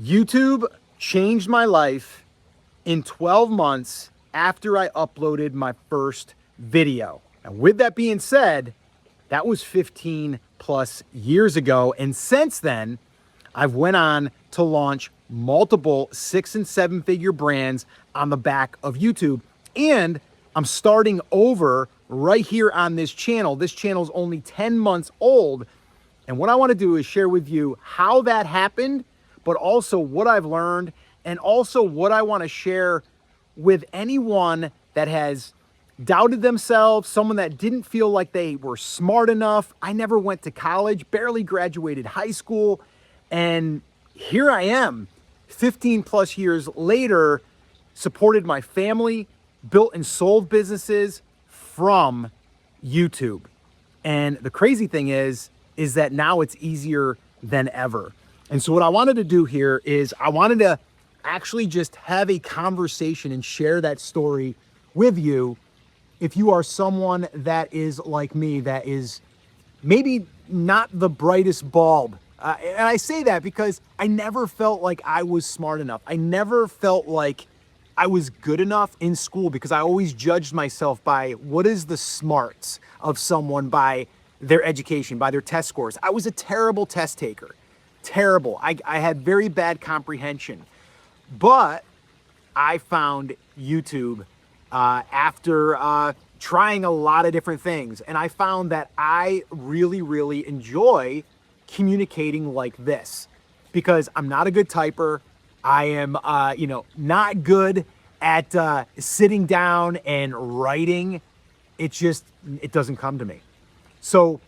YouTube changed my life in 12 months after I uploaded my first video. And with that being said, that was 15 plus years ago. And since then, I've went on to launch multiple 6 and 7 figure brands on the back of YouTube. And I'm starting over right here on this channel. This channel is only 10 months old. And what I want to do is share with you how that happened, but also what I've learned, and also what I want to share with anyone that has doubted themselves, someone that didn't feel like they were smart enough. I never went to college, barely graduated high school, and here I am, 15 plus years later, supported my family, built and sold businesses from YouTube. And the crazy thing is that now it's easier than ever. And so what I wanted to do here is I wanted to actually just have a conversation and share that story with you. If you are someone that is like me, that is maybe not the brightest bulb. And I say that because I never felt like I was smart enough. I never felt like I was good enough in school because I always judged myself by what is the smarts of someone, by their education, by their test scores. I was a terrible test taker. Terrible. I had very bad comprehension. But I found YouTube after trying a lot of different things. And I found that I really, really enjoy communicating like this because I'm not a good typer. I am, not good at sitting down and writing. It doesn't come to me. So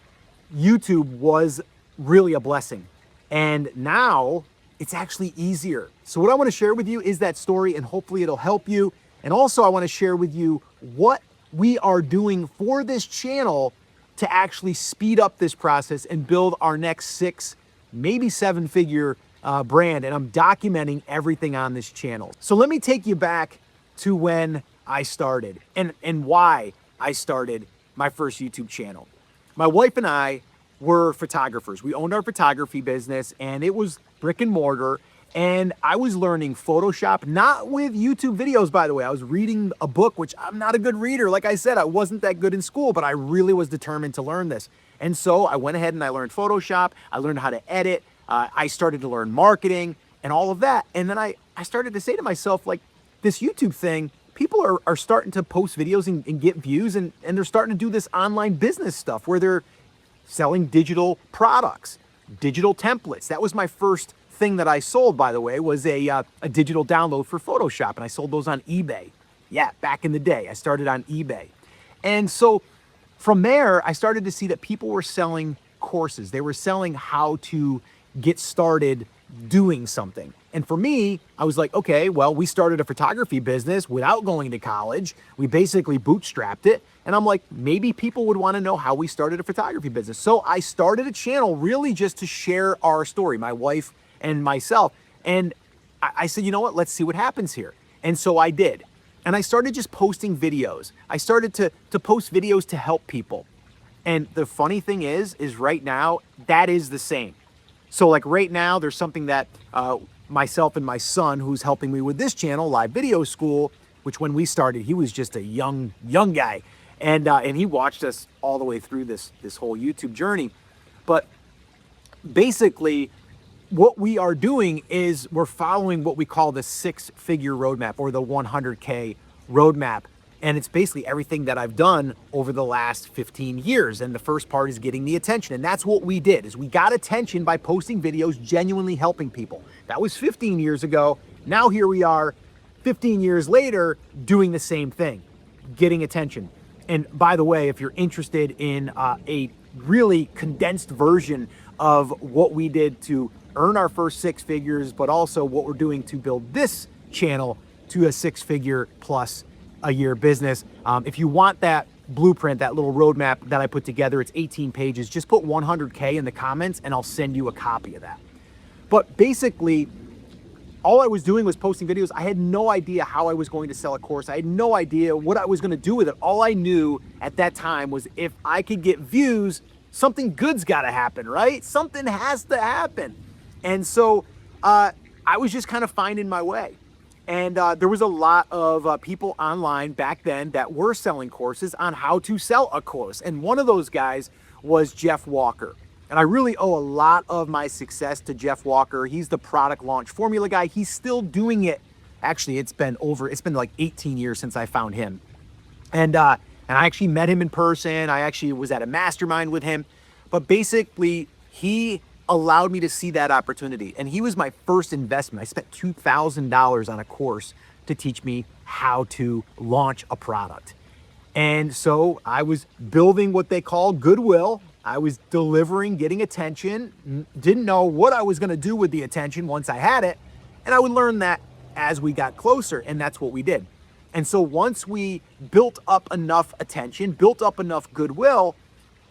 YouTube was really a blessing. And now it's actually easier. So what I want to share with you is that story, and hopefully it'll help you. And also I want to share with you what we are doing for this channel to actually speed up this process and build our next 6, maybe 7 figure brand. And I'm documenting everything on this channel. So let me take you back to when I started and why I started my first YouTube channel. My wife and I were photographers. We owned our photography business and it was brick and mortar. And I was learning Photoshop, not with YouTube videos, by the way. I was reading a book, which I'm not a good reader. Like I said, I wasn't that good in school, but I really was determined to learn this. And so I went ahead and I learned Photoshop. I learned how to edit. I started to learn marketing and all of that. And then I started to say to myself, like, this YouTube thing, people are starting to post videos and get views, and they're starting to do this online business stuff where they're selling digital products, digital templates. That was my first thing that I sold, by the way, was a digital download for Photoshop, and I sold those on eBay. Yeah, back in the day, I started on eBay. And so from there, I started to see that people were selling courses. They were selling how to get started doing something. And for me, I was like, okay, well, we started a photography business without going to college. We basically bootstrapped it. And I'm like, maybe people would want to know how we started a photography business. So I started a channel really just to share our story, my wife and myself. And I said, you know what, let's see what happens here. And so I did. And I started just posting videos. I started to post videos to help people. And the funny thing is right now, that is the same. So like right now, there's something that myself and my son, who's helping me with this channel, Live Video School, which when we started, he was just a young guy. And he watched us all the way through this whole YouTube journey. But basically, what we are doing is we're following what we call the 6-figure roadmap, or the 100K roadmap. And it's basically everything that I've done over the last 15 years. And the first part is getting the attention. And that's what we did, is we got attention by posting videos, genuinely helping people. That was 15 years ago. Now here we are 15 years later doing the same thing, getting attention. And by the way, if you're interested in a really condensed version of what we did to earn our first 6 figures, but also what we're doing to build this channel to a 6-figure plus a year business. If you want that blueprint, that little roadmap that I put together, it's 18 pages. Just put 100K in the comments and I'll send you a copy of that. But basically, all I was doing was posting videos. I had no idea how I was going to sell a course. I had no idea what I was going to do with it. All I knew at that time was if I could get views, something good's got to happen, right? Something has to happen. And so I was just kind of finding my way. And there was a lot of people online back then that were selling courses on how to sell a course. And one of those guys was Jeff Walker. And I really owe a lot of my success to Jeff Walker. He's the product launch formula guy. He's still doing it. Actually, it's been like 18 years since I found him. And I actually met him in person. I actually was at a mastermind with him. But basically, he allowed me to see that opportunity. And he was my first investment. I spent $2,000 on a course to teach me how to launch a product. And so I was building what they call goodwill. I was delivering, getting attention, didn't know what I was going to do with the attention once I had it. And I would learn that as we got closer. And that's what we did. And so once we built up enough attention, built up enough goodwill,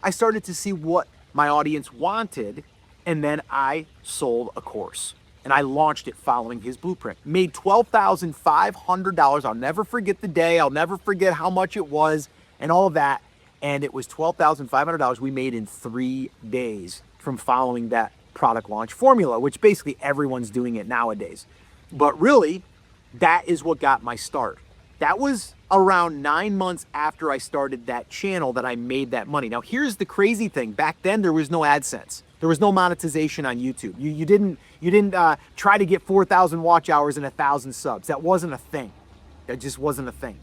I started to see what my audience wanted. And then I sold a course and I launched it following his blueprint. Made $12,500. I'll never forget the day. I'll never forget how much it was and all of that. And it was $12,500 we made in 3 days from following that product launch formula, which basically everyone's doing it nowadays. But really, that is what got my start. That was around 9 months after I started that channel that I made that money. Now, here's the crazy thing. Back then, there was no AdSense. There was no monetization on YouTube. You didn't try to get 4,000 watch hours and 1,000 subs. That wasn't a thing. That just wasn't a thing.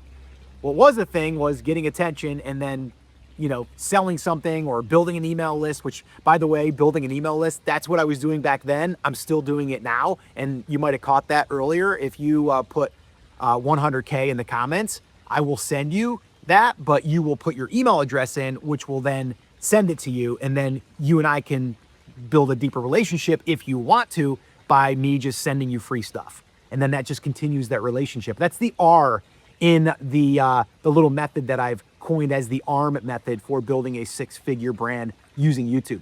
What was a thing was getting attention and then, selling something or building an email list, which, by the way, building an email list, that's what I was doing back then. I'm still doing it now. And you might have caught that earlier. If you put 100K in the comments, I will send you that, but you will put your email address in, which will then send it to you. And then you and I can build a deeper relationship if you want to by me just sending you free stuff. And then that just continues that relationship. That's the R in the little method that I've coined as the ARM method for building a 6-figure brand using YouTube.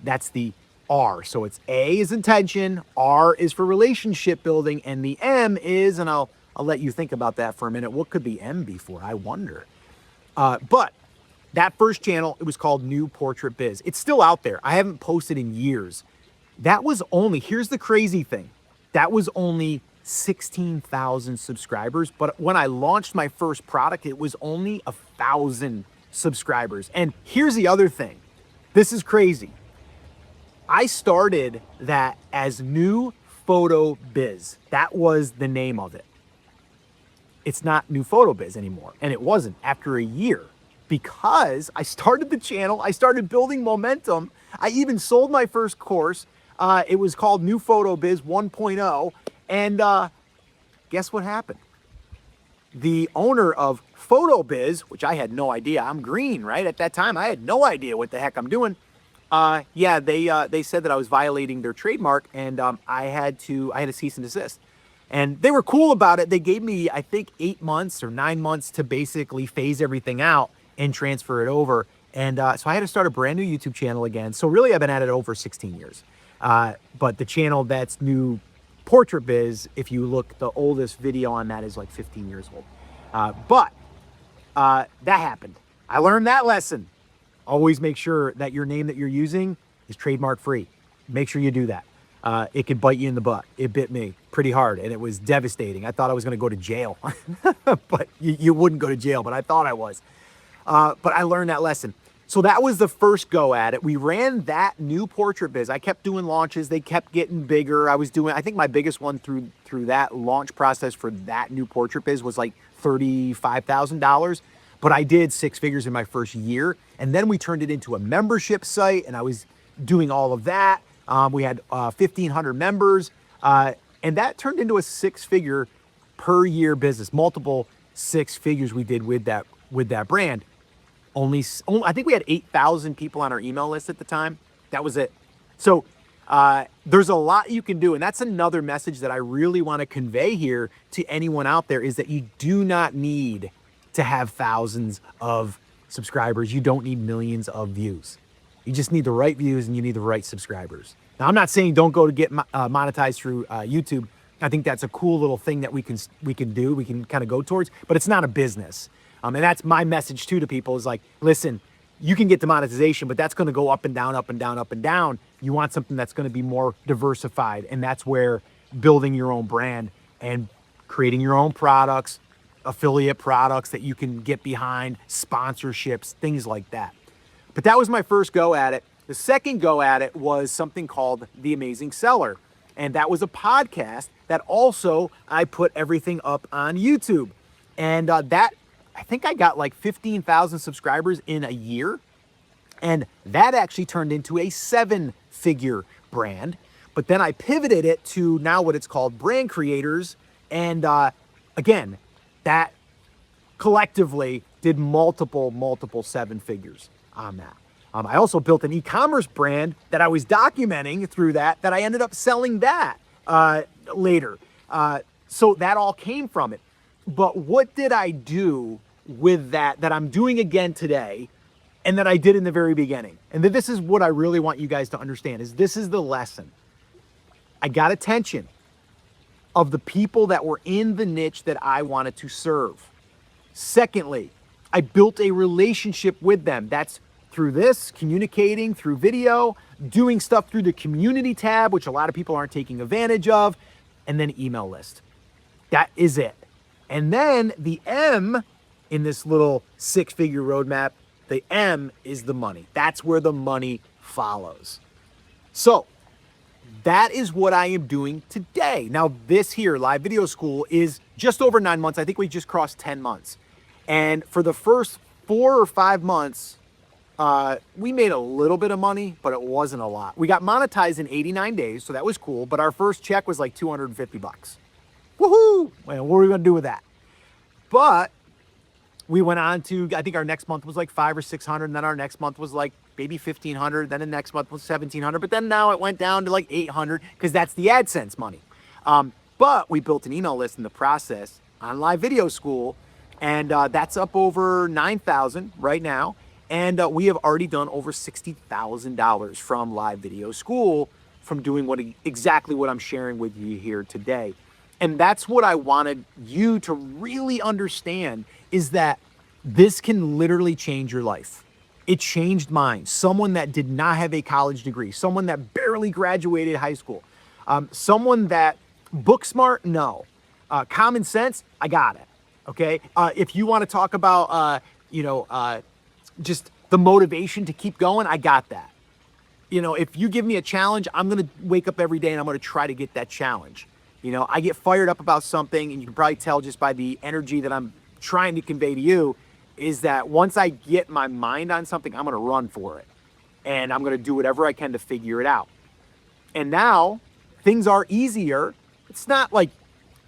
That's the R. So it's A is intention, R is for relationship building, and the M is, and I'll let you think about that for a minute. What could the M be for? I wonder. But that first channel, it was called New Portrait Biz. It's still out there. I haven't posted in years. That was only, here's the crazy thing. That was only 16,000 subscribers. But when I launched my first product, it was only 1,000 subscribers. And here's the other thing. This is crazy. I started that as New Photo Biz. That was the name of it. It's not New Photo Biz anymore. And it wasn't after a year. Because I started the channel, I started building momentum. I even sold my first course. It was called New Photo Biz 1.0. And guess what happened? The owner of Photo Biz, which I had no idea, I'm green, right? At that time, I had no idea what the heck I'm doing. They said that I was violating their trademark, and I had to cease and desist. And they were cool about it. They gave me, I think, 8 months or 9 months to basically phase everything out and transfer it over. And so I had to start a brand new YouTube channel again. So really, I've been at it over 16 years. But the channel that's New Portrait Biz, if you look, the oldest video on that is like 15 years old. But that happened. I learned that lesson. Always make sure that your name that you're using is trademark free. Make sure you do that. It could bite you in the butt. It bit me pretty hard, and it was devastating. I thought I was going to go to jail, but you wouldn't go to jail, but I thought I was. But I learned that lesson. So that was the first go at it. We ran that New Portrait Biz. I kept doing launches. They kept getting bigger. I think my biggest one through that launch process for that New Portrait Biz was like $35,000. But I did 6 figures in my first year. And then we turned it into a membership site, and I was doing all of that. We had 1,500 members, and that turned into a 6-figure per year business, multiple 6 figures we did with that brand. Only I think we had 8,000 people on our email list at the time. That was it. So there's a lot you can do, and that's another message that I really want to convey here to anyone out there is that you do not need to have thousands of subscribers. You don't need millions of views. You just need the right views and you need the right subscribers. Now, I'm not saying don't go to get monetized through YouTube. I think that's a cool little thing that we can do. We can kind of go towards, but it's not a business. And that's my message too to people is like, listen, you can get the monetization, but that's going to go up and down, up and down, up and down. You want something that's going to be more diversified. And that's where building your own brand and creating your own products, affiliate products that you can get behind, sponsorships, things like that. But that was my first go at it. The second go at it was something called The Amazing Seller. And that was a podcast that also I put everything up on YouTube. And that, I think I got like 15,000 subscribers in a year. And that actually turned into a 7-figure brand. But then I pivoted it to now what it's called Brand Creators. And again, that collectively did multiple 7 figures on that. I also built an e-commerce brand that I was documenting through that I ended up selling that later. So that all came from it. But what did I do with that I'm doing again today and that I did in the very beginning? And this is what I really want you guys to understand, is this is the lesson. I got attention of the people that were in the niche that I wanted to serve. Secondly, I built a relationship with them. That's through this, communicating through video, doing stuff through the community tab, which a lot of people aren't taking advantage of, and then email list. That is it. And then the M in this little 6-figure roadmap, the M is the money. That's where the money follows. So that is what I am doing today. Now this here, Live Video School, is just over 9 months. I think we just crossed 10 months. And for the first 4 or 5 months, we made a little bit of money, but it wasn't a lot. We got monetized in 89 days, so that was cool. But our first check was like $250. Woohoo! Well, what are we gonna do with that? But we went on to, I think our next month was like 500 or 600, and then our next month was like maybe 1,500, then the next month was 1,700, but then now it went down to like 800 because that's the AdSense money. But we built an email list in the process on Live Video School, and that's up over 9,000 right now. And we have already done over $60,000 from Live Video School from doing exactly what I'm sharing with you here today. And that's what I wanted you to really understand, is that this can literally change your life. It changed mine. Someone that did not have a college degree, someone that barely graduated high school, someone that book smart, no. Common sense, I got it. Okay. If you want to talk about, just the motivation to keep going, I got that. You know, if you give me a challenge, I'm going to wake up every day and I'm going to try to get that challenge. You know, I get fired up about something, and you can probably tell just by the energy that I'm trying to convey to you, is that once I get my mind on something, I'm going to run for it. And I'm going to do whatever I can to figure it out. And now things are easier. It's not like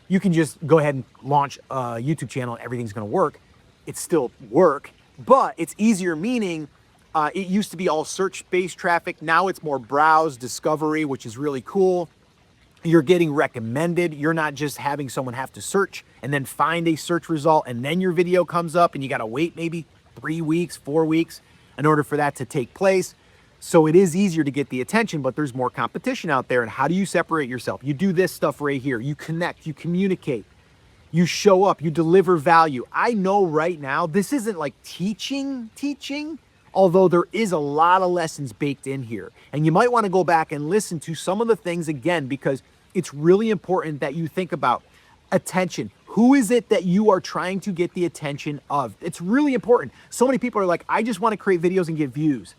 you can just go ahead and launch a YouTube channel and everything's going to work. It's still work, but it's easier, meaning it used to be all search-based traffic. Now it's more browse, discovery, which is really cool. You're getting recommended. You're not just having someone have to search and then find a search result and then your video comes up and you got to wait maybe 3 weeks, 4 weeks in order for that to take place. So it is easier to get the attention, but there's more competition out there. And how do you separate yourself? You do this stuff right here. You connect, you communicate, you show up, you deliver value. I know right now, this isn't like teaching, although there is a lot of lessons baked in here. And you might want to go back and listen to some of the things again, because it's really important that you think about attention. Who is it that you are trying to get the attention of? It's really important. So many people are like, I just want to create videos and get views.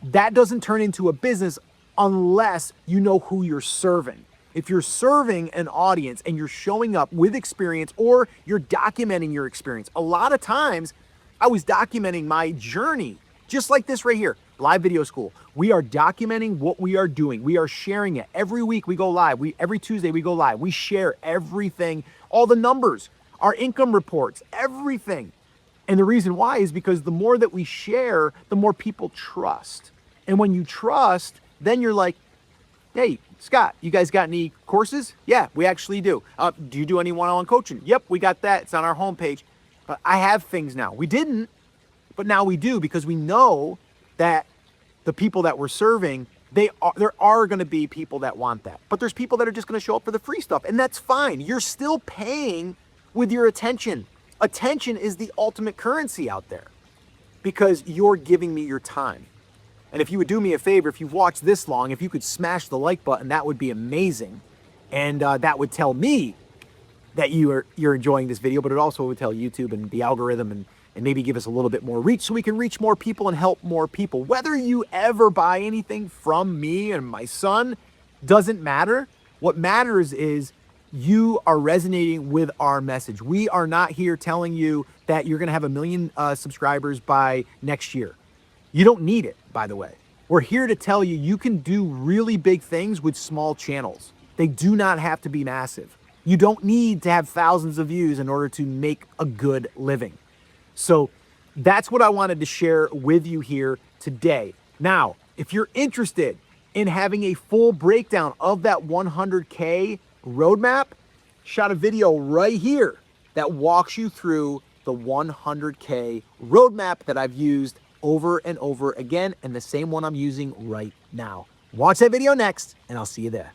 That doesn't turn into a business unless you know who you're serving. If you're serving an audience and you're showing up with experience, or you're documenting your experience. A lot of times I was documenting my journey, just like this right here, Live Video School. We are documenting what we are doing. We are sharing it. Every week we go live. Every Tuesday we go live. We share everything, all the numbers, our income reports, everything. And the reason why is because the more that we share, the more people trust. And when you trust, then you're like, hey, Scott, you guys got any courses? Yeah, we actually do. Do you do any one-on-one coaching? Yep, we got that. It's on our homepage. But I have things now. We didn't, but now we do, because we know that the people that we're serving, there are going to be people that want that. But there's people that are just going to show up for the free stuff, and that's fine. You're still paying with your attention. Attention is the ultimate currency out there, because you're giving me your time. And if you would do me a favor, if you've watched this long, if you could smash the like button, that would be amazing. And that would tell me that you're enjoying this video, but it also would tell YouTube and the algorithm and maybe give us a little bit more reach so we can reach more people and help more people. Whether you ever buy anything from me and my son doesn't matter. What matters is you are resonating with our message. We are not here telling you that you're going to have 1 million subscribers by next year. You don't need it, by the way. We're here to tell you you can do really big things with small channels. They do not have to be massive. You don't need to have thousands of views in order to make a good living. So that's what I wanted to share with you here today. Now, if you're interested in having a full breakdown of that 100K roadmap, shot a video right here that walks you through the 100K roadmap that I've used over and over again, and the same one I'm using right now. Watch that video next, and I'll see you there.